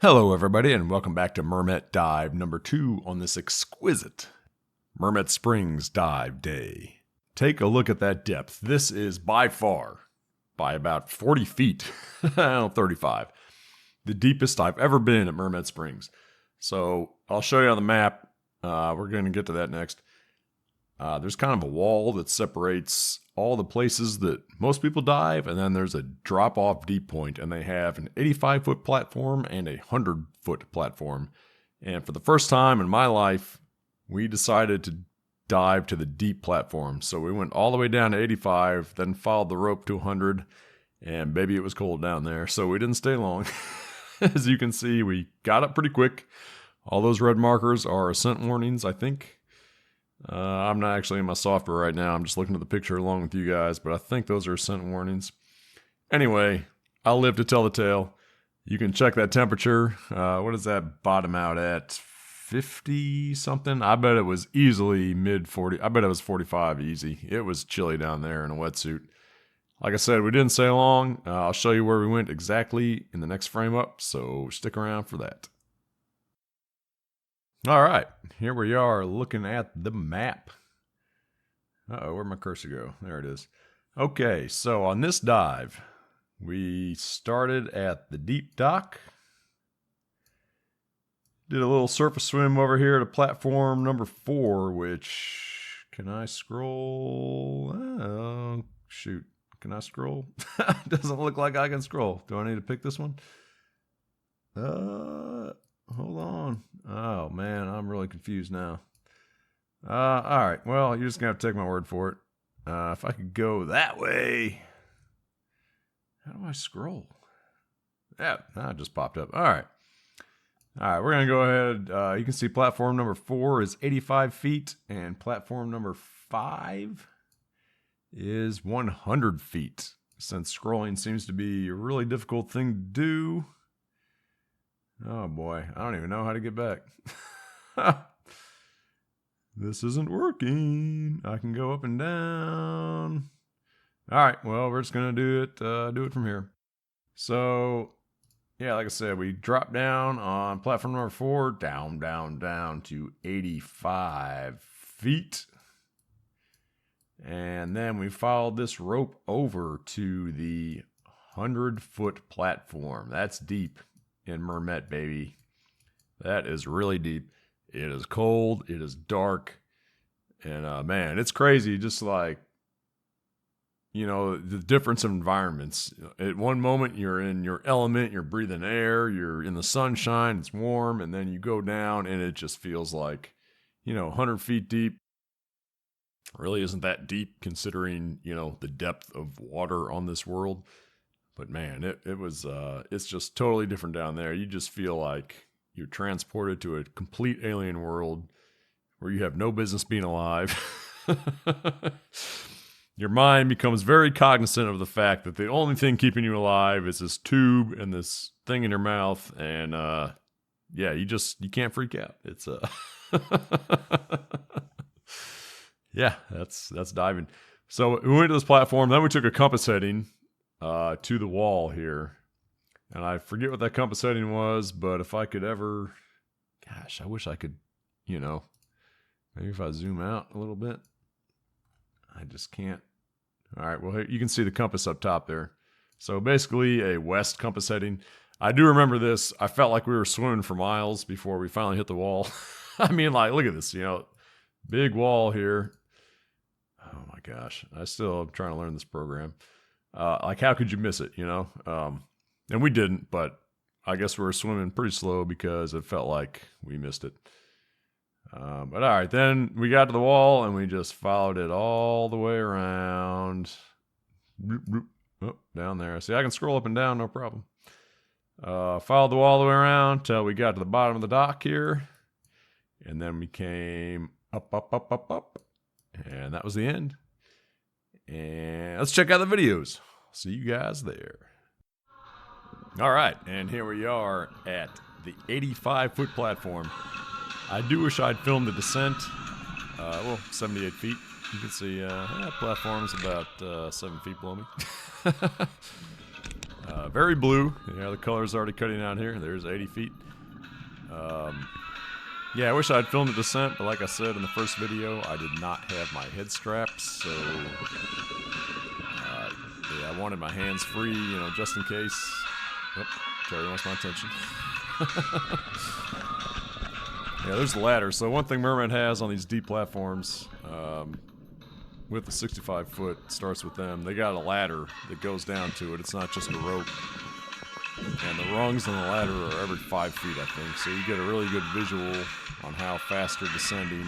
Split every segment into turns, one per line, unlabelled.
Hello everybody and welcome back to Mermet Dive number 2 on this exquisite Mermet Springs dive day. Take a look at that depth. This is by far, by about 40 feet, 35, the deepest I've ever been at Mermet Springs. So I'll show you on the map. We're going to get to that next. There's kind of a wall that separates all the places that most people dive, and then there's a drop-off deep point, and they have an 85-foot platform and a 100-foot platform. And for the first time in my life, we decided to dive to the deep platform. So we went all the way down to 85, then followed the rope to 100, and baby, it was cold down there, so we didn't stay long. As you can see, we got up pretty quick. All those red markers are ascent warnings, I think. I'm not actually in my software right now. I'm just looking at the picture along with you guys, but I think those are ascent warnings. Anyway, I'll live to tell the tale. You can check that temperature. What does that bottom out at? 50 something? I bet it was easily mid 40. I bet it was 45 easy. It was chilly down there in a wetsuit. Like I said, we didn't stay long. I'll show you where we went exactly in the next frame up, so stick around for that. All right, here we are looking at the map. Uh-oh, where'd my cursor go? There it is. Okay, so on this dive, we started at the deep dock. Did a little surface swim over here to platform number 4, which, can I scroll? Oh, shoot. Can I scroll? Doesn't look like I can scroll. Do I need to pick this one? Hold on. Oh, man, I'm really confused now. All right, well, you're just going to have to take my word for it. If I could go that way. How do I scroll? Yeah, it just popped up. All right. All right, we're going to go ahead. You can see platform number 4 is 85 feet, and platform number 5 is 100 feet. Since scrolling seems to be a really difficult thing to do. Oh boy, I don't even know how to get back. This isn't working. I can go up and down. All right, well, we're just going to do it from here. So, yeah, like I said, we dropped down on platform number 4, down to 85 feet. And then we followed this rope over to the 100-foot platform. That's deep in Mermet, baby. That is really deep. It is cold. It is dark. And man, it's crazy. Just like, you know, the difference of environments. At one moment, you're in your element. You're breathing air. You're in the sunshine. It's warm. And then you go down and it just feels like, 100 feet deep. Really isn't that deep considering, the depth of water on this world. But man, it's just totally different down there. You just feel like you're transported to a complete alien world where you have no business being alive. Your mind becomes very cognizant of the fact that the only thing keeping you alive is this tube and this thing in your mouth. And yeah, you can't freak out. It's yeah, that's diving. So we went to this platform, then we took a compass heading to the wall here. And I forget what that compass heading was, but if I could ever, gosh, I wish I could, maybe if I zoom out a little bit. I just can't. All right, well, you can see the compass up top there. So basically a west compass heading. I do remember this. I felt like we were swimming for miles before we finally hit the wall. I mean, like, look at this, big wall here. Oh my gosh, I still am trying to learn this program. Like, how could you miss it, And we didn't, but I guess we were swimming pretty slow because it felt like we missed it. But all right, then we got to the wall and we just followed it all the way around. Oh, down there. See, I can scroll up and down, no problem. Followed the wall all the way around till we got to the bottom of the dock here. And then we came up. And that was the end. And let's check out the videos. See you guys there. All right, and here we are at the 85-foot platform. I do wish I'd filmed the descent. 78 feet. You can see that platform is about 7 feet below me. Very blue. Yeah, the color's already cutting out here. There's 80 feet. Yeah, I wish I'd filmed the descent, but like I said in the first video, I did not have my head straps, so yeah, I wanted my hands free, you know, just in case. Oh, Terry wants my attention. Yeah, there's the ladder. So one thing Mermet has on these deep platforms, with the 65 foot, starts with them, they got a ladder that goes down to it. It's not just a rope. And the rungs on the ladder are every 5 feet, I think. So you get a really good visual on how fast they're descending.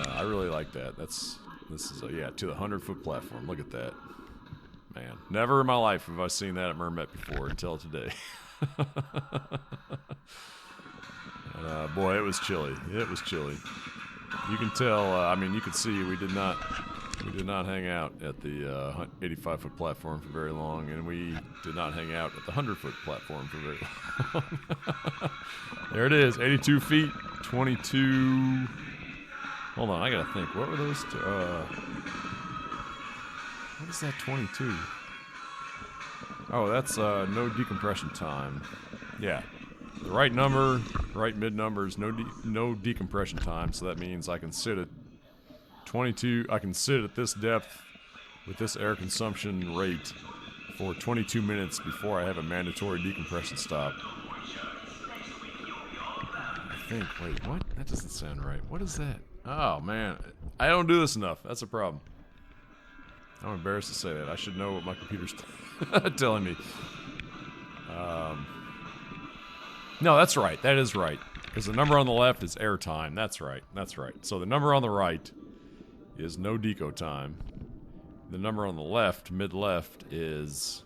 I really like that. This is yeah, to the 100-foot platform. Look at that. Man, never in my life have I seen that at Mermet before until today. Boy, it was chilly. It was chilly. You can tell. I mean, you can see we did not hang out at the 85-foot platform for very long, and we did not hang out at the 100-foot platform for very long. There it is, 82 feet, 22. Hold on, I gotta think. What were those? What is that 22? Oh, that's no decompression time. Yeah. The right number, right mid number is no decompression time, so that means I can sit at 22. I can sit at this depth with this air consumption rate for 22 minutes before I have a mandatory decompression stop. I think. Wait, what? That doesn't sound right. What is that? Oh man, I don't do this enough. That's a problem. I'm embarrassed to say that. I should know what my computer's telling me. No, that's right. That is right. Because the number on the left is air time. That's right. That's right. So the number on the right is no deco time. The number on the left, mid-left, is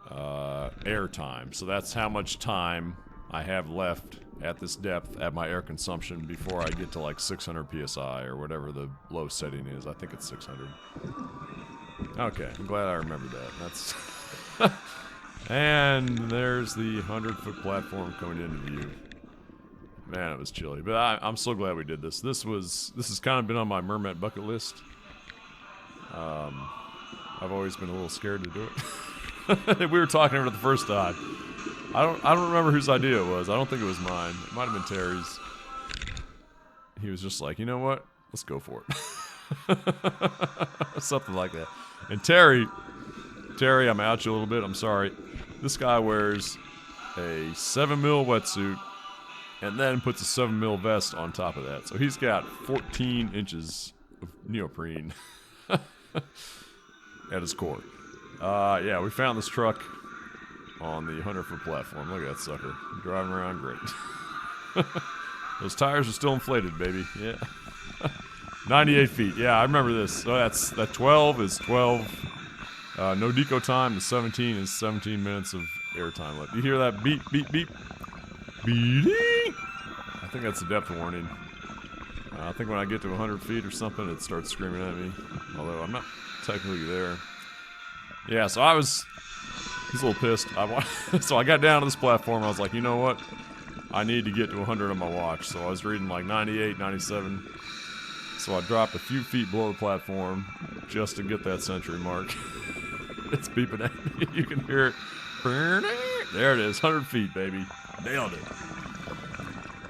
air time. So that's how much time I have left at this depth at my air consumption before I get to like 600 psi or whatever the low setting is. I think it's 600. Okay, I'm glad I remembered that. That's... And there's the 100-foot platform coming into view. Man, it was chilly, but I'm so glad we did this. This has kind of been on my Mermet bucket list. I've always been a little scared to do it. We were talking about it the first time. I don't remember whose idea it was. I don't think it was mine. It might have been Terry's. He was just like, you know what? Let's go for it. Something like that. And Terry, I'm out you a little bit. I'm sorry. This guy wears a 7mm wetsuit and then puts a 7mm vest on top of that. So he's got 14 inches of neoprene at his core. Yeah, we found this truck on the 100-foot platform. Look at that sucker. Driving around great. Those tires are still inflated, baby. Yeah. 98 feet. Yeah, I remember this. So that 12 is 12. No deco time. The 17 is 17 minutes of air time left. You hear that beep, beep, beep? Beep. I think that's a depth warning. I think when I get to 100 feet or something, it starts screaming at me. Although I'm not technically there. Yeah, so he's a little pissed. So I got down to this platform. I was like, you know what? I need to get to 100 on my watch. So I was reading like 98, 97. So I dropped a few feet below the platform just to get that century mark. It's beeping at me. You can hear it. There it is. 100 feet, baby. Nailed it.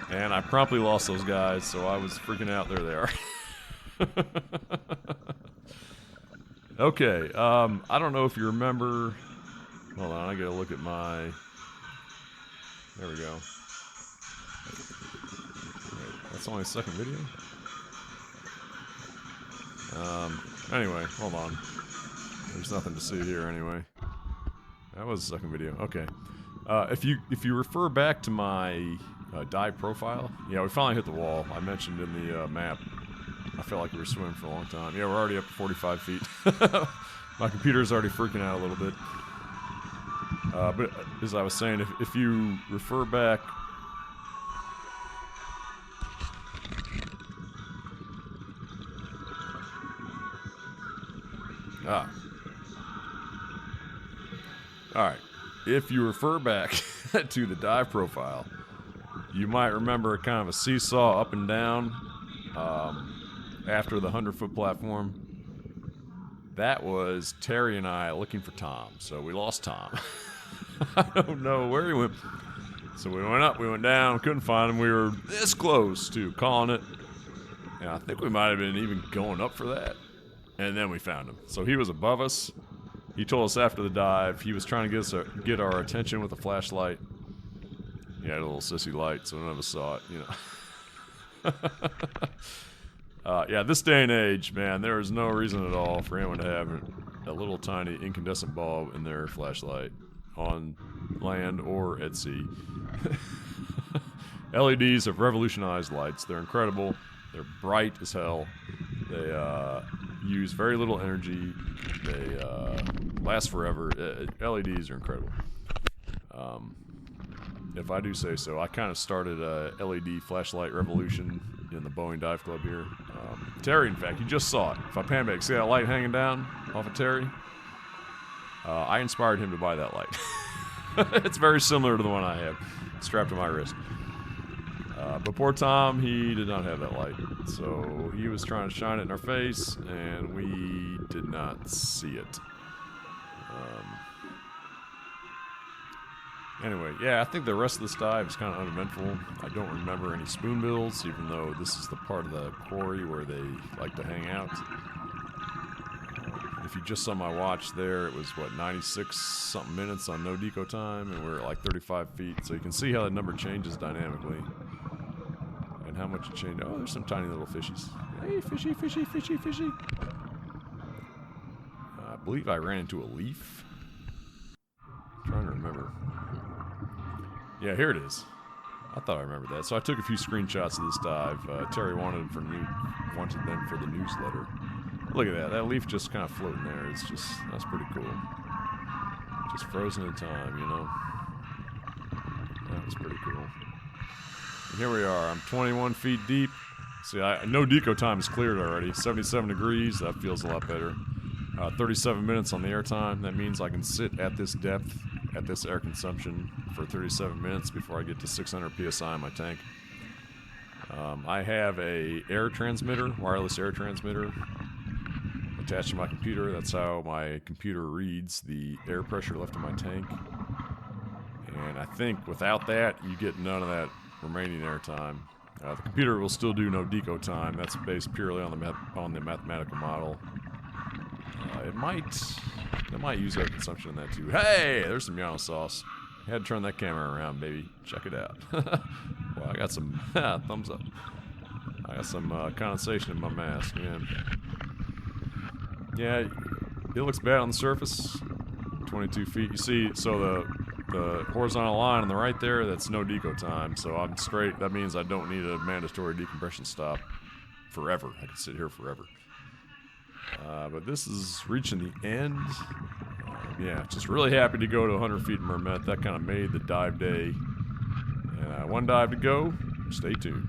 And I promptly lost those guys, so I was freaking out. There they are. Okay. I don't know if you remember. Hold on. I gotta look at my. There we go. Wait, that's only a second video? Anyway, hold on. There's nothing to see here anyway. That was the second video. Okay. If you refer back to my dive profile, yeah, we finally hit the wall. I mentioned in the map. I felt like we were swimming for a long time. Yeah, we're already up to 45 feet. My computer's already freaking out a little bit. But as I was saying, if you refer back. Alright, if you refer back to the dive profile, you might remember kind of a seesaw up and down after the 100-foot platform. that was Terry and I looking for Tom. So we lost Tom. I don't know where he went. So we went up, we went down, couldn't find him. We were this close to calling it. And I think we might have been even going up for that. And then we found him. So he was above us. He told us after the dive, he was trying to get our attention with a flashlight. He had a little sissy light, so none of us saw it, you know. Yeah, this day and age, man, there is no reason at all for anyone to have a little tiny incandescent bulb in their flashlight on land or at sea. LEDs have revolutionized lights. They're incredible. They're bright as hell. They use very little energy. They last forever. LEDs are incredible. If I do say so, I kind of started a LED flashlight revolution in the Boeing Dive Club here. Terry, in fact, you just saw it. If I pan back, see that light hanging down off of Terry? I inspired him to buy that light. It's very similar to the one I have strapped to my wrist. But poor Tom, he did not have that light. So he was trying to shine it in our face, and we did not see it. Anyway, yeah, I think the rest of this dive is kind of uneventful. I don't remember any spoonbills, even though this is the part of the quarry where they like to hang out. If you just saw my watch there, it was, what, 96-something minutes on no deco time, and we're at like 35 feet. So you can see how that number changes dynamically. And how much it changed. Oh, there's some tiny little fishies. Hey, fishy, fishy, fishy, fishy. I believe I ran into a leaf. I'm trying to remember. Yeah, here it is. I thought I remembered that. So I took a few screenshots of this dive. Terry wanted them for the newsletter. Look at that. That leaf just kind of floating there. That's pretty cool. Just frozen in time, you know. That was pretty cool. And here we are. I'm 21 feet deep. See, no deco time is cleared already. 77 degrees. That feels a lot better. 37 minutes on the air time. That means I can sit at this depth, at this air consumption, for 37 minutes before I get to 600 psi in my tank. I have a wireless air transmitter attached to my computer. That's how my computer reads the air pressure left in my tank. And I think without that, you get none of that remaining air time. The computer will still do no deco time. That's based purely on the mathematical model. It might use air consumption in that too. Hey, there's some Yano sauce. I had to turn that camera around, baby. Check it out. Well, I got some thumbs up. I got some condensation in my mask, man. Yeah, it looks bad on the surface. 22 feet. You see, so the horizontal line on the right there, that's no deco time. So I'm straight. That means I don't need a mandatory decompression stop forever. I can sit here forever. But this is reaching the end. Yeah, just really happy to go to 100 feet in Mermet. That kind of made the dive day. And one dive to go. Stay tuned.